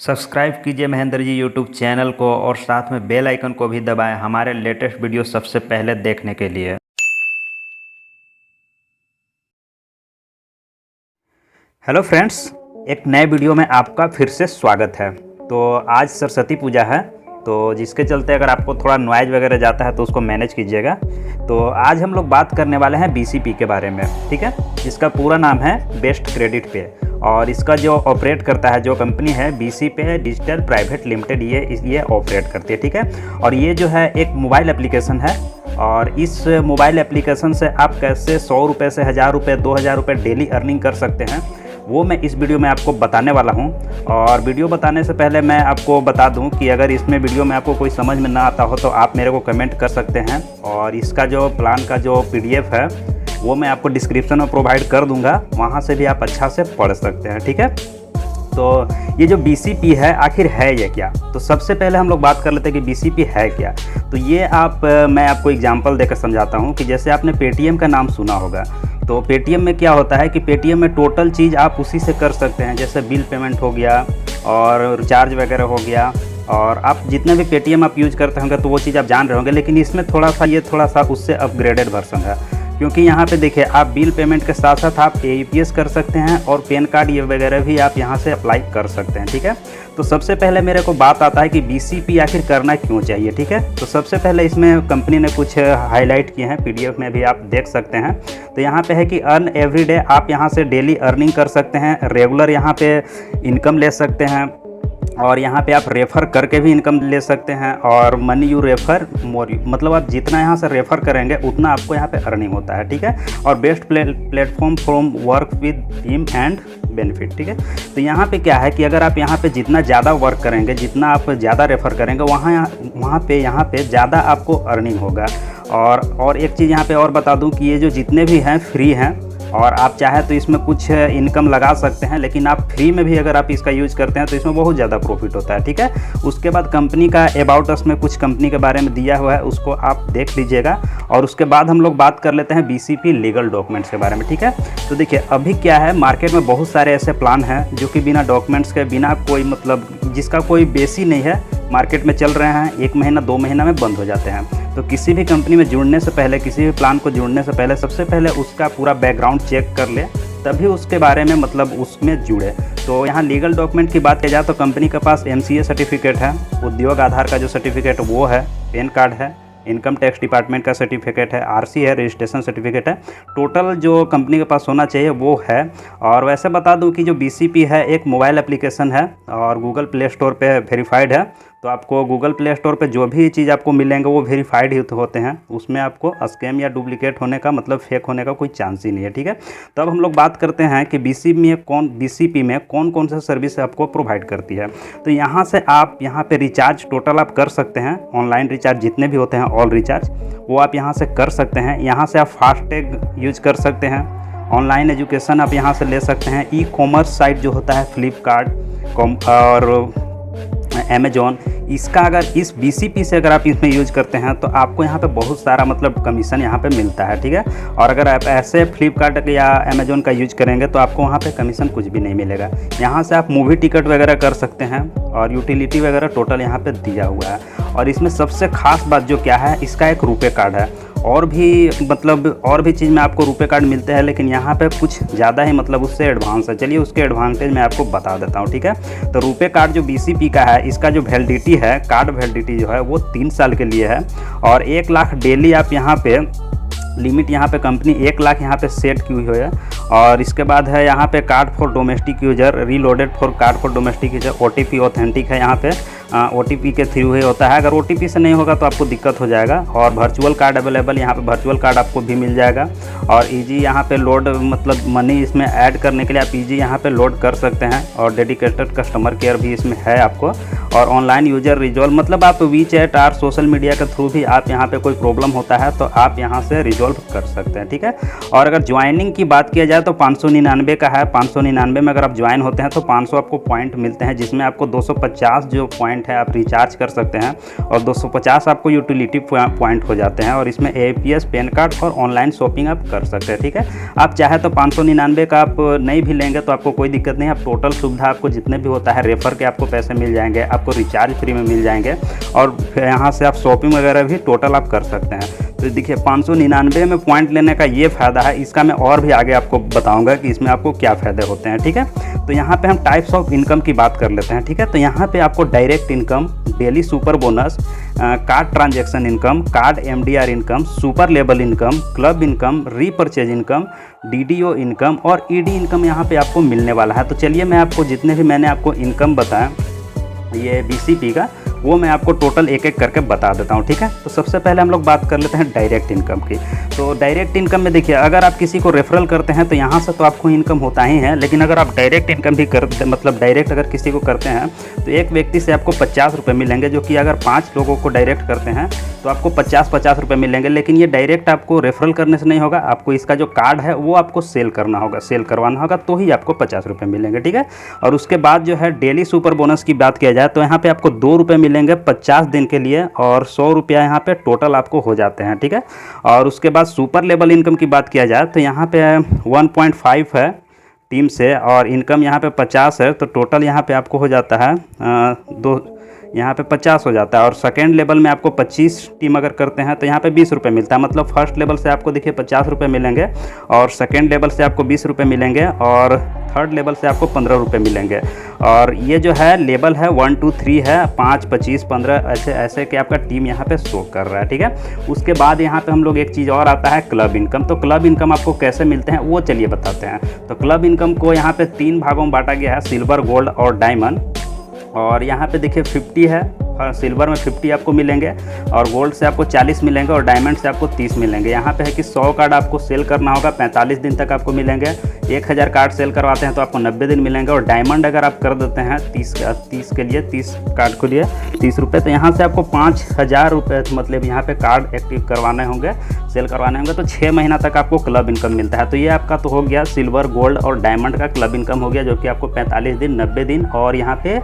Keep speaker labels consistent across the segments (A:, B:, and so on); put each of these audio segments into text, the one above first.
A: Subscribe कीजिए Mahendra ji YouTube channel को और साथ में बेल आइकन को भी दबाएं हमारे लेटेस्ट वीडियो सबसे पहले देखने के लिए। हेलो फ्रेंड्स, एक नए वीडियो में आपका फिर से स्वागत है। तो आज सरस्वती पूजा है, तो जिसके चलते अगर आपको थोड़ा नॉइज वगैरह जाता है तो उसको मैनेज कीजिएगा। तो आज हम लोग बात करने वाले हैं बीसीपी के बारे में, ठीक है। इसका पूरा नाम है बेस्ट क्रेडिट पे और इसका जो ऑपरेट करता है जो कंपनी है बीसीपे डिजिटल प्राइवेट लिमिटेड, ये ऑपरेट करती है, ठीक है। और ये जो है एक मोबाइल एप्लीकेशन है और इस मोबाइल एप्लीकेशन से आप कैसे 100 रुपये से 1000 रुपये 2000 रुपये डेली अर्निंग कर सकते हैं, वो मैं इस वीडियो में आपको बताने वाला हूं। और वीडियो बताने से पहले मैं आपको बता दूं कि अगर इसमें वीडियो में आपको कोई समझ में ना आता हो तो आप मेरे को कमेंट कर सकते हैं और इसका जो प्लान का जो पीडीएफ है वो मैं आपको डिस्क्रिप्शन में प्रोवाइड कर दूंगा, वहां से भी आप अच्छा से पढ़ सकते हैं, ठीक है। तो ये जो बीसीपी है आखिर है ये क्या, तो सबसे पहले हम लोग बात कर लेते हैं कि बीसीपी है क्या। तो ये मैं आपको एग्जांपल देकर समझाता हूँ कि जैसे आपने पेटीएम का नाम सुना होगा, तो पेटीएम में क्या होता है कि पेटीएम में टोटल चीज़ आप उसी से कर सकते हैं, जैसे बिल पेमेंट हो गया और रिचार्ज वगैरह हो गया, और आप जितने भी पेटीएम आप यूज करते होंगे तो वो चीज़ आप जान रहे होंगे। लेकिन इसमें थोड़ा सा उससे अपग्रेडेड वर्जन है, क्योंकि यहाँ पे देखिए आप बिल पेमेंट के साथ साथ आप एईपीएस कर सकते हैं और पैन कार्ड ये वगैरह भी आप यहाँ से अप्लाई कर सकते हैं, ठीक है। तो सबसे पहले मेरे को बात आता है कि बीसीपी आखिर करना क्यों चाहिए, ठीक है। तो सबसे पहले इसमें कंपनी ने कुछ हाईलाइट किए हैं, पीडीएफ में भी आप देख सकते हैं। तो यहाँ पे है कि अर्न एवरी डे, आप यहाँ से डेली अर्निंग कर सकते हैं, रेगुलर यहाँ पे इनकम ले सकते हैं और यहाँ पे आप रेफ़र करके भी इनकम ले सकते हैं, और money you refer more you, मतलब आप जितना यहाँ से रेफ़र करेंगे उतना आपको यहाँ पे अर्निंग होता है, ठीक है। और best platform from work with team and benefit, ठीक है। तो यहाँ पे क्या है कि अगर आप यहाँ पे जितना ज़्यादा वर्क करेंगे, जितना आप ज़्यादा रेफ़र करेंगे, यहाँ पे ज़्यादा आपको अर्निंग होगा। और एक चीज़ यहाँ पे और बता दूँ कि ये जो जितने भी हैं फ्री हैं, और आप चाहे तो इसमें कुछ इनकम लगा सकते हैं, लेकिन आप फ्री में भी अगर आप इसका यूज़ करते हैं तो इसमें बहुत ज़्यादा प्रॉफिट होता है, ठीक है। उसके बाद कंपनी का अबाउट अस में कुछ कंपनी के बारे में दिया हुआ है, उसको आप देख लीजिएगा। और उसके बाद हम लोग बात कर लेते हैं बीसीपी लीगल डॉक्यूमेंट्स के बारे में, ठीक है। तो देखिए अभी क्या है, मार्केट में बहुत सारे ऐसे प्लान हैं जो कि बिना डॉक्यूमेंट्स के, बिना कोई मतलब जिसका कोई बेस ही नहीं है, मार्केट में चल रहे हैं, 1 महीना 2 महीना में बंद हो जाते हैं। तो किसी भी कंपनी में जुड़ने से पहले, किसी भी प्लान को जुड़ने से पहले सबसे पहले उसका पूरा बैकग्राउंड चेक कर ले, तभी उसके बारे में मतलब उसमें जुड़े। तो यहाँ लीगल डॉक्यूमेंट की बात की जाए तो कंपनी के पास एमसीए सर्टिफिकेट है, उद्योग आधार का जो सर्टिफिकेट वो है, पैन कार्ड है, इनकम टैक्स डिपार्टमेंट का सर्टिफिकेट है, आरसी है, रजिस्ट्रेशन सर्टिफिकेट है। टोटल जो कंपनी के पास होना चाहिए वो है। और वैसे बता दूं कि जो बीसीपी है एक मोबाइल एप्लीकेशन है और गूगल प्ले स्टोर पे वेरीफाइड है। तो आपको गूगल प्ले स्टोर पे जो भी चीज़ आपको मिलेंगे वो वेरीफाइड ही होते हैं, उसमें आपको स्कैम या डुप्लीकेट होने का मतलब फेक होने का कोई चांस ही नहीं है, ठीक है। तो अब हम लोग बात करते हैं कि बीसीपी में कौन कौन सा सर्विस आपको प्रोवाइड करती है। तो यहाँ से आप यहाँ पे रिचार्ज टोटल आप कर सकते हैं, ऑनलाइन रिचार्ज जितने भी होते हैं ऑल रिचार्ज वो आप यहाँ से कर सकते हैं। यहाँ से आप फास्टैग यूज कर सकते हैं, ऑनलाइन एजुकेशन आप यहाँ से ले सकते हैं, ई कॉमर्स साइट जो होता है फ्लिपकार्ट और अमेजॉन, इसका अगर इस बीसीपी से अगर आप इसमें यूज करते हैं तो आपको यहाँ पे बहुत सारा मतलब कमीशन यहाँ पे मिलता है, ठीक है। और अगर आप ऐसे फ्लिपकार्ट या अमेजॉन का यूज करेंगे तो आपको वहाँ पे कमीशन कुछ भी नहीं मिलेगा। यहाँ से आप मूवी टिकट वगैरह कर सकते हैं और यूटिलिटी वगैरह टोटल यहाँ पे दिया हुआ है। और इसमें सबसे खास बात जो क्या है, इसका एक रुपए कार्ड है। और भी चीज़ में आपको रुपए कार्ड मिलते हैं, लेकिन यहाँ पे कुछ ज़्यादा ही मतलब उससे एडवांस है। चलिए उसके एडवांटेज मैं आपको बता देता हूँ, ठीक है। तो रुपए कार्ड जो बीसीपी का है, इसका जो वैलिडिटी है, कार्ड वैलिडिटी जो है वो 3 साल के लिए है और 1 लाख डेली आप यहाँ पे लिमिट, यहाँ पे कंपनी 1 लाख यहाँ पे सेट की हुई है। और इसके बाद है यहाँ पे card for domestic user, reloaded for card for domestic user, OTP authentic है, यहाँ पे ओटीपी के थ्रू ही होता है। अगर ओटीपी से नहीं होगा तो आपको दिक्कत हो जाएगा। और वर्चुअल कार्ड अवेलेबल, यहाँ पे वर्चुअल कार्ड आपको भी मिल जाएगा। और ईजी यहाँ पे लोड, मतलब मनी इसमें ऐड करने के लिए आप ईजी यहाँ पे लोड कर सकते हैं। और डेडिकेटेड कस्टमर केयर भी इसमें है आपको। और ऑनलाइन यूजर रिजॉल्व, मतलब आप वीचैट और सोशल मीडिया के थ्रू भी आप यहाँ पे कोई प्रॉब्लम होता है तो आप यहाँ से रिजॉल्व कर सकते हैं, ठीक है। और अगर ज्वाइनिंग की बात किया जाए तो 599 का है। 599 में अगर आप ज्वाइन होते हैं तो 500 आपको पॉइंट मिलते हैं, जिसमें आपको 250 जो पॉइंट पॉइंट है, आप रिचार्ज कर सकते हैं, और 250 आपको यूटिलिटी पॉइंट हो जाते हैं, और इसमें APS, पैन कार्ड और ऑनलाइन शॉपिंग आप कर सकते हैं। ठीक है, आप चाहे तो 599 का आप नहीं भी लेंगे तो आपको कोई दिक्कत नहीं है। आप टोटल सुविधा आपको जितने भी होता है, रेफर के आपको पैसे मिल जाएंगे, आपको रिचार्ज फ्री में मिल जाएंगे, और यहाँ से आप शॉपिंग वगैरह भी टोटल आप कर सकते हैं। तो देखिए 599 में पॉइंट लेने का ये फ़ायदा है, इसका मैं और भी आगे आपको बताऊंगा कि इसमें आपको क्या फ़ायदे होते हैं। ठीक है, तो यहाँ पे हम टाइप्स ऑफ इनकम की बात कर लेते हैं। ठीक है, तो यहाँ पे आपको direct income, daily super bonus, card transaction income, card MDR income, super label income, club income, repurchase income, DDO income और ED इनकम यहाँ पे आपको मिलने वाला है। तो चलिए मैं आपको जितने भी मैंने आपको इनकम बताया ये BCP का, वो मैं आपको टोटल एक एक करके बता देता हूँ। ठीक है, तो सबसे पहले हम लोग बात कर लेते हैं डायरेक्ट इनकम की। तो डायरेक्ट इनकम में देखिए, अगर आप किसी को रेफरल करते हैं तो यहाँ से तो आपको इनकम होता ही है, लेकिन अगर आप डायरेक्ट इनकम भी करते, मतलब डायरेक्ट अगर किसी को करते हैं तो एक व्यक्ति से आपको 50 रुपये मिलेंगे, जो कि अगर 5 लोगों को डायरेक्ट करते हैं तो आपको 50 रुपये मिलेंगे। लेकिन ये डायरेक्ट आपको रेफरल करने से नहीं होगा, आपको इसका जो कार्ड है वो आपको सेल करना होगा, सेल करवाना होगा, तो ही आपको 50 रुपये मिलेंगे। ठीक है, और उसके बाद जो है डेली सुपर बोनस की बात किया जाए तो यहाँ पे आपको 2 रुपये मिलेंगे 50 दिन के लिए, और 100 रुपया यहाँ पे टोटल आपको हो जाते हैं। ठीक है, और उसके बाद सुपर लेवल इनकम की बात किया जाए तो यहाँ पे 1.5 है टीम से, और इनकम यहाँ पे 50 है, तो टोटल यहाँ पे आपको हो जाता है यहाँ पे 50 हो जाता है। और सेकेंड लेवल में आपको 25 टीम अगर करते हैं तो यहाँ पे 20 रुपये मिलता है। मतलब फर्स्ट लेवल से आपको देखिए 50 रुपये मिलेंगे, और सेकेंड लेवल से आपको 20 रुपये मिलेंगे, और थर्ड लेवल से आपको 15 रुपये मिलेंगे। और ये जो है लेवल है 1, 2, 3 है, 5, 25, 15 ऐसे कि आपका टीम यहाँ पे शो कर रहा है। ठीक है, उसके बाद यहाँ पे हम लोग एक चीज़ और आता है क्लब इनकम। तो क्लब इनकम आपको कैसे मिलते हैं वो चलिए बताते हैं। तो क्लब इनकम को यहाँ पे 3 भागों में बांटा गया है, सिल्वर, गोल्ड और डायमंड। और यहाँ पे देखिए 50 है, सिल्वर में 50 आपको मिलेंगे, और गोल्ड से आपको 40 मिलेंगे, और डायमंड से आपको 30 मिलेंगे। यहाँ पे है कि 100 कार्ड आपको सेल करना होगा, 45 दिन तक आपको मिलेंगे। 1000 कार्ड सेल करवाते हैं तो आपको 90 दिन मिलेंगे, और डायमंड अगर आप कर देते हैं 30 के लिए, 30 कार्ड के लिए 30 रुपये, तो यहाँ से आपको 5000 रुपये मतलब यहाँ पे कार्ड एक्टिव करवाने होंगे, सेल करवाने होंगे, तो 6 महीना तक आपको क्लब इनकम मिलता है। तो ये आपका तो हो गया सिल्वर, गोल्ड और डायमंड का क्लब इनकम हो गया, जो कि आपको 45 दिन, 90 दिन और यहाँ पे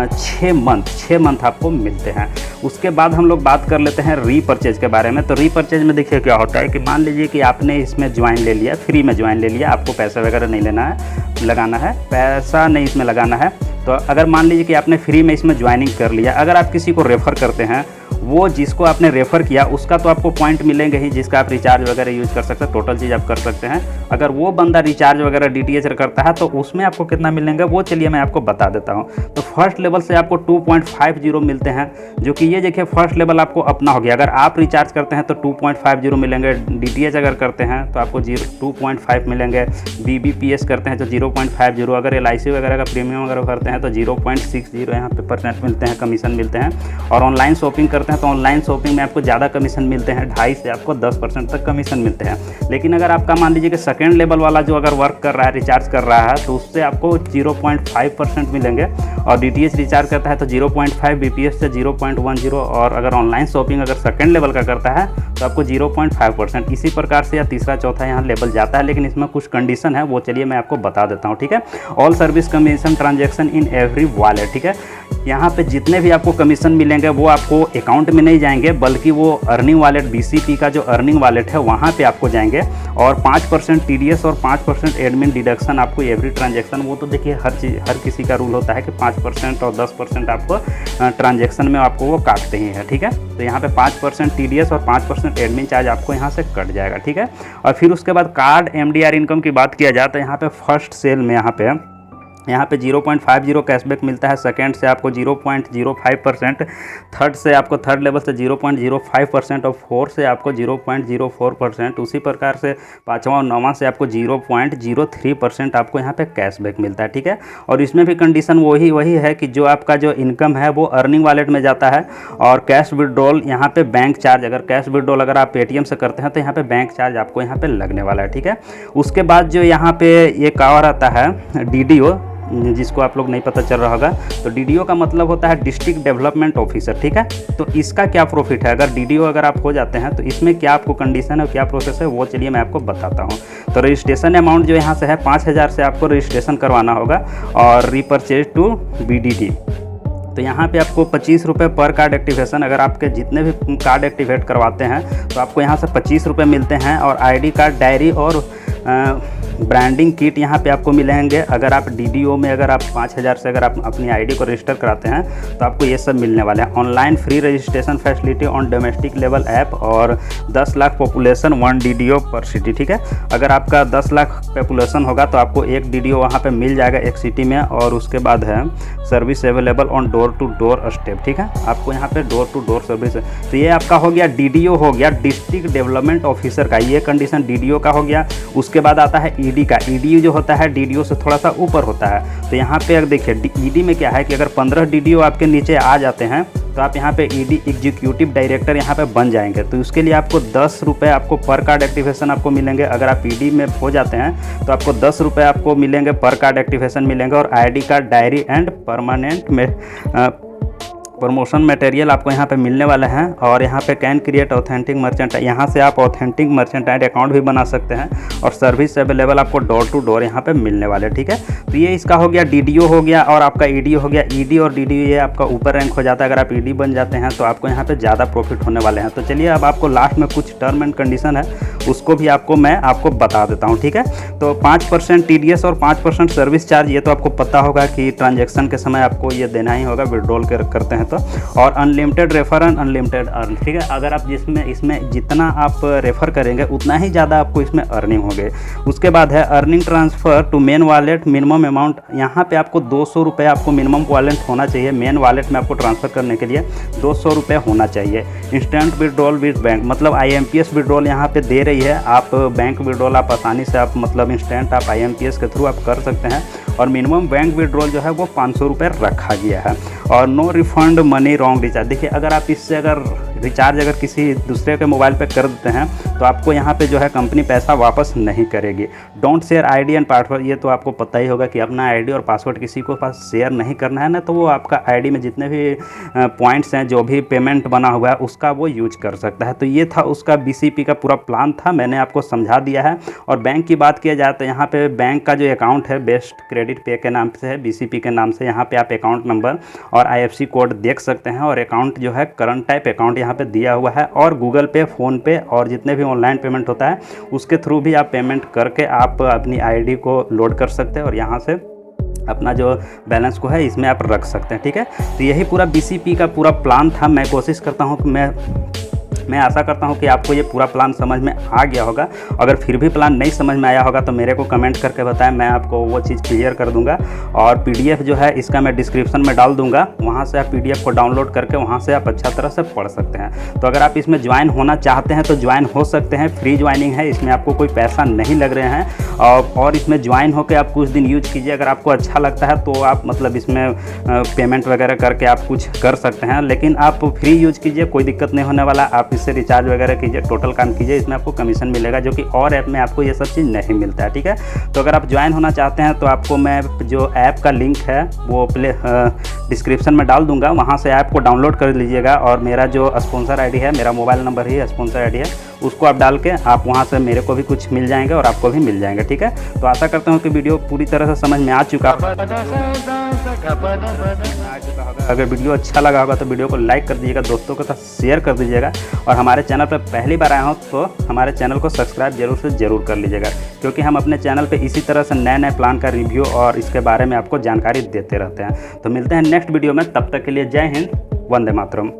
A: 6 मंथ आपको मिलते हैं। उसके बाद हम लोग बात कर लेते हैं रीपरचेज के बारे में। तो रीपरचेज में देखिए क्या होता है कि मान लीजिए कि आपने इसमें ज्वाइन ले लिया, फ्री में ज्वाइन ले लिया, आपको पैसा वगैरह नहीं लेना है, लगाना है, पैसा नहीं इसमें लगाना है। तो अगर मान लीजिए कि आपने फ्री में इसमें ज्वाइनिंग कर लिया, अगर आप किसी को रेफ़र करते हैं, वो जिसको आपने रेफ़र किया उसका तो आपको पॉइंट मिलेंगे ही, जिसका आप रिचार्ज वगैरह यूज़ कर सकते हैं, टोटल चीज़ आप कर सकते हैं। अगर वो बंदा रिचार्ज वगैरह DTH करता है तो उसमें आपको कितना मिलेंगे वो चलिए मैं आपको बता देता हूँ। तो फर्स्ट लेवल से आपको 2.50 मिलते हैं, जो कि ये देखिए फर्स्ट लेवल आपको अपना हो गया। अगर आप रिचार्ज करते हैं तो 2.50 मिलेंगे, DTH अगर करते हैं तो आपको 2.5 मिलेंगे, BBPS करते हैं तो 0.50, अगर LIC वगैरह का प्रीमियम वगैरह करते हैं तो 0.60 यहाँ पे % मिलते हैं, कमीशन मिलते हैं। और ऑनलाइन शॉपिंग करते हैं तो ऑनलाइन शॉपिंग में आपको ज़्यादा कमीशन मिलते हैं, 2.5 से आपको 10% तक कमीशन मिलते हैं। लेकिन अगर आपका मान लीजिए कि सेकंड लेवल वाला जो अगर वर्क कर रहा है, रिचार्ज कर रहा है, तो उससे आपको 0.5% मिलेंगे, और DTH रिचार्ज करता है तो 0.5, BPS से 0.10, और अगर ऑनलाइन शॉपिंग अगर सेकंड लेवल का करता है तो आपको 0.5%। इसी प्रकार से या तीसरा चौथा यहाँ लेवल जाता है, लेकिन इसमें कुछ कंडीशन है, वो चलिए मैं आपको बता देता हूँ। ठीक है, all service commission transaction in every wallet. ठीक है, यहाँ पे जितने भी आपको कमीशन मिलेंगे वो आपको अकाउंट में नहीं जाएंगे, बल्कि वो अर्निंग वॉलेट, BCP का जो अर्निंग वॉलेट है वहाँ पे आपको जाएंगे। और 5% TDS और 5% एडमिन डिडक्शन आपको एवरी ट्रांजेक्शन, वो तो देखिए हर किसी का रूल होता है कि 5% और 10% आपको ट्रांजेक्शन में आपको वो काटते ही है। ठीक है, तो यहाँ पे 5% TDS और 5% एडमिन चार्ज आपको यहाँ से कट जाएगा। ठीक है, और फिर उसके बाद कार्ड MDR इनकम की बात किया जाए तो यहाँ पे फर्स्ट सेल में यहाँ पे 0.50 कैशबैक मिलता है, सेकंड से आपको 0.05%, थर्ड से आपको थर्ड लेवल से 0.05%, और फोर्थ से आपको 0.04%। उसी प्रकार से पाँचवा और नौवां से आपको 0.03% आपको यहाँ पे कैशबैक मिलता है। ठीक है, और इसमें भी कंडीशन वही है कि जो आपका जो इनकम है वो अर्निंग वॉलेट में जाता है, और कैश विड्रॉल यहाँ पे बैंक चार्ज, अगर कैश विड्रॉल अगर आप पेटीएम से करते हैं तो यहाँ पे बैंक चार्ज आपको यहाँ पे लगने वाला है। ठीक है, उसके बाद जो यहाँ पे एक और आता है DDO, जिसको आप लोग नहीं पता चल रहा होगा, तो DDO का मतलब होता है डिस्ट्रिक्ट डेवलपमेंट ऑफिसर। ठीक है, तो इसका क्या प्रॉफिट है, अगर DDO अगर आप हो जाते हैं तो इसमें क्या आपको कंडीशन है, क्या प्रोसेस है, वो चलिए मैं आपको बताता हूँ। तो रजिस्ट्रेशन अमाउंट जो यहाँ से है 5000 से आपको रजिस्ट्रेशन करवाना होगा, और रीपरचेज टू BDD तो यहाँ पे आपको 25 रुपये पर कार्ड एक्टिवेशन, अगर आपके जितने भी कार्ड एक्टिवेट करवाते हैं तो आपको यहाँ से 25 रुपये मिलते हैं। और आईडी कार्ड, डायरी और ब्रांडिंग किट यहाँ पे आपको मिलेंगे। अगर आप डीडीओ में अगर आप 5000 से अगर आप अपनी आईडी को रजिस्टर कराते हैं तो आपको ये सब मिलने वाले हैं। Online free registration facility on domestic level app और 10 लाख पॉपुलेशन 1 डीडीओ पर सिटी, ठीक है। अगर आपका 10 लाख पॉपुलेशन होगा तो आपको 1 डीडीओ वहाँ पे मिल जाएगा एक सिटी में। और उसके बाद है service available on door to door step, ठीक है। आपको यहाँ पे डोर टू डोर सर्विस, तो ये आपका हो गया डीडीओ, हो गया डिस्ट्रिक्ट डेवलपमेंट ऑफिसर का, ये कंडीशन डीडीओ का हो गया। उसके बाद आता है ईडी का। ईडी जो होता है डीडीओ से थोड़ा सा ऊपर होता है। तो यहाँ पे अगर देखिए ईडी में क्या है कि अगर 15 डीडीओ आपके नीचे आ जाते हैं तो आप यहाँ पे ईडी एग्जीक्यूटिव डायरेक्टर यहाँ पे बन जाएंगे। तो उसके लिए आपको 10 रुपये आपको पर कार्ड एक्टिवेशन आपको मिलेंगे। अगर आप ईडी में हो जाते हैं तो आपको 10 रुपये आपको मिलेंगे पर कार्ड एक्टिवेशन मिलेंगे। और ID card, diary and permanent में प्रमोशन मटेरियल आपको यहाँ पे मिलने वाला है। और यहाँ पे कैन क्रिएट ऑथेंटिक मर्चेंट, यहाँ से आप ऑथेंटिक मर्चेंटाइज अकाउंट भी बना सकते हैं। और सर्विस अवेलेबल आपको डोर टू डोर यहाँ पे मिलने वाले, ठीक है। तो ये इसका हो गया डीडीओ हो गया और आपका ईडी हो गया। ईडी और डीडीओ ये आपका ऊपर रैंक हो जाता है। अगर आप ईडी बन जाते हैं तो आपको यहाँ पे ज़्यादा प्रॉफिट होने वाले हैं। तो चलिए अब आपको लास्ट में कुछ टर्म एंड कंडीशन है उसको भी मैं आपको बता देता हूँ, ठीक है। तो 5% TDS और 5% सर्विस चार्ज, ये तो आपको पता होगा कि ट्रांजैक्शन के समय आपको ये देना ही होगा, विड्रॉल करते हैं तो। और unlimited refer and unlimited earn, ठीक है। अगर आप इसमें जितना आप रेफर करेंगे उतना ही ज़्यादा आपको इसमें अर्निंग होगे। उसके बाद है earning transfer to main wallet, minimum amount यहाँ पे आपको 200 रुपये आपको मिनिमम वॉलेट होना चाहिए। मेन वॉलेट में आपको ट्रांसफ़र करने के लिए 200 रुपये होना चाहिए। इंस्टेंट विड्रॉल विद बैंक, मतलब IMPS विड्रॉल यहाँ पे दे रही है। आप बैंक विड्रॉल आप आसानी से आप मतलब इंस्टेंट आप IMPS के थ्रू आप कर सकते हैं। और मिनिमम बैंक विड्रॉल जो है वो 500 रुपये रखा गया है। और no refund money wrong recharge, देखिए अगर आप इससे अगर रिचार्ज अगर किसी दूसरे के मोबाइल पे कर देते हैं तो आपको यहाँ पे जो है कंपनी पैसा वापस नहीं करेगी। Don't share ID and password, ये तो आपको पता ही होगा कि अपना आईडी और पासवर्ड किसी को पास शेयर नहीं करना है ना, तो वो आपका आईडी में जितने भी पॉइंट्स हैं, जो भी पेमेंट बना हुआ है उसका वो यूज कर सकता है। तो ये था उसका BCP का पूरा प्लान था, मैंने आपको समझा दिया है। और बैंक की बात किया जाए तो यहाँ पे बैंक का जो अकाउंट है बेस्ट क्रेडिट पे के नाम से है, BCP के नाम से। यहाँ पे आप अकाउंट नंबर और IFSC कोड देख सकते हैं। और अकाउंट जो है करंट टाइप अकाउंट यहाँ पे दिया हुआ है। और गूगल पे, फ़ोन पे और जितने भी ऑनलाइन पेमेंट होता है उसके थ्रू भी आप पेमेंट करके आप अपनी आईडी को लोड कर सकते हैं और यहाँ से अपना जो बैलेंस को है इसमें आप रख सकते हैं, ठीक है। तो यही पूरा BCP का पूरा प्लान था। मैं कोशिश करता हूँ कि मैं आशा करता हूं कि आपको ये पूरा प्लान समझ में आ गया होगा। अगर फिर भी प्लान नहीं समझ में आया होगा तो मेरे को कमेंट करके बताएं, मैं आपको वो चीज़ क्लियर कर दूंगा। और PDF जो है इसका मैं डिस्क्रिप्शन में डाल दूंगा, वहां से आप PDF को डाउनलोड करके वहां से आप अच्छा तरह से पढ़ सकते हैं। तो अगर आप इसमें ज्वाइन होना चाहते हैं तो ज्वाइन हो सकते हैं, फ्री ज्वाइनिंग है, इसमें आपको कोई पैसा नहीं लग रहे हैं। और इसमें ज्वाइन होकर आप कुछ दिन यूज कीजिए, अगर आपको अच्छा लगता है तो आप मतलब इसमें पेमेंट वगैरह करके आप कुछ कर सकते हैं। लेकिन आप फ्री यूज कीजिए, कोई दिक्कत नहीं होने वाला। आप इससे रिचार्ज वगैरह कीजिए, टोटल काम कीजिए, इसमें आपको कमीशन मिलेगा, जो कि और ऐप में आपको ये सब चीज़ नहीं मिलता है, ठीक है। तो अगर आप ज्वाइन होना चाहते हैं तो आपको मैं जो ऐप का लिंक है वो डिस्क्रिप्शन में डाल दूंगा, वहाँ से ऐप को डाउनलोड कर लीजिएगा। और मेरा जो स्पॉन्सर आईडी है, मेरा मोबाइल नंबर ही स्पॉन्सर आईडी है, उसको आप डाल के आप वहाँ से मेरे को भी कुछ मिल जाएंगे और आपको भी मिल जाएंगे, ठीक है। तो आशा करता हूँ कि वीडियो पूरी तरह से समझ में आ चुका होगा। अगर वीडियो अच्छा लगा होगा तो वीडियो को लाइक कर दीजिएगा, दोस्तों के साथ शेयर कर दीजिएगा। और हमारे चैनल पर पहली बार आए हो तो हमारे चैनल को सब्सक्राइब जरूर कर लीजिएगा, क्योंकि हम अपने चैनल पे इसी तरह से नए प्लान का रिव्यू और इसके बारे में आपको जानकारी देते रहते हैं। तो मिलते हैं नेक्स्ट वीडियो में, तब तक के लिए जय हिंद, वंदे मातरम।